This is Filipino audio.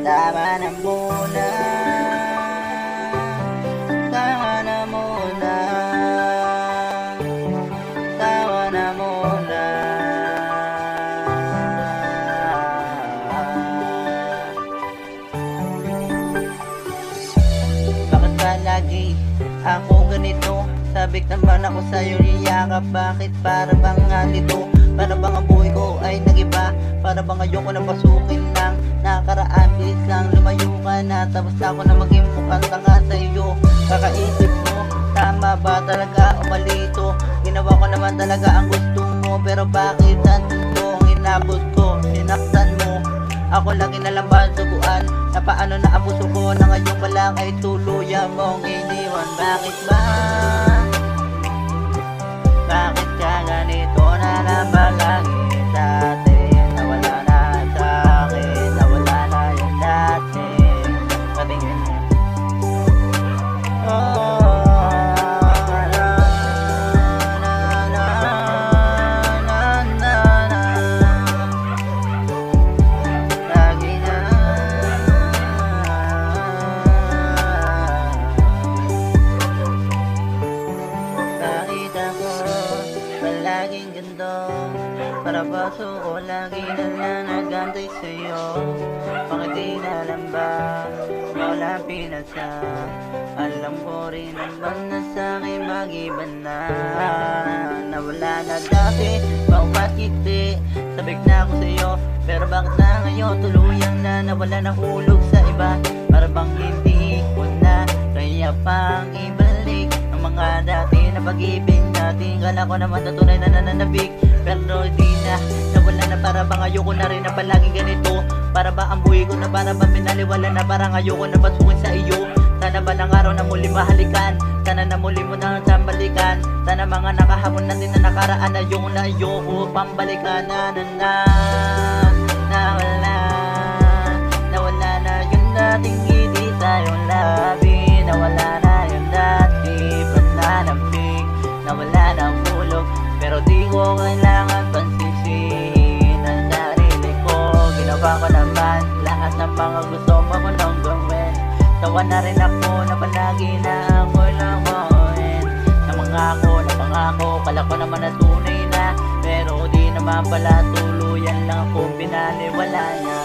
Tama na muna, tama na muna, tama na muna. Bakit ba lagi ako ganito? Sabik naman ako sa'yo niyakap. Bakit para bang nalito? Para bang ang buhay ko ay nagiba? Para bang ayoko na pasukin lang nakaraan? Bilis lang lumayo ka na, tapos ako na maging mukhang tanga sa iyo. Kakaisip mo, tama ba talaga o mali ito? Ginawa ko naman talaga ang gusto mo, pero bakit nandito ang inabot ko? Sinaktan mo ako, lagi na lang ba subuan? Na paano na ang puso ko na ngayon pa lang ay tuluyan mong iniwan? Bakit ba? Bakit ka ganito na naman lagi dati? Nawala na sa'kin, nawala na yung dati. Patingin mo. Oh, laging ganito, para baso o lagi na lang nagantay sa'yo. Bakit di na lang ba wala pinasa? Alam ko rin naman na sa'kin mag-iba na. Nawala na dati, bakit sabik na ako sa'yo, pero bakit na ngayon tuluyang na nawala na hulog sa iba? Para bang hindi ko na kaya pang ibalik ang mga dati na pag-ibig natin. Kala ko naman tunay na nananabik, pero di na, nawala na. Para bang ayoko na rin na palaging ganito? Para ba ang buhay ko na para ba pinaliwala na? Parang ayoko na pasukin sa iyo. Sana ba ng araw na muli mahalikan? Sana na muli mo na sambalikan? Sana mga nakahamon natin na nakaraan na yung na ayoko pambalikan. Nawala na yung dating ngiti tayong labi. Nawala na yung dati pananabik. Nawala na ang hulog, pero di ko kailangan pansisihin ang sarili ko. Ginawa ko naman lahat ng mga gusto mo ko nang gawin. Tawa na rin ako na palagi na ako lang gawin. Na pangako, kala ko naman na tunay na, pero di naman pala tuluyan lang akong binaliwala na.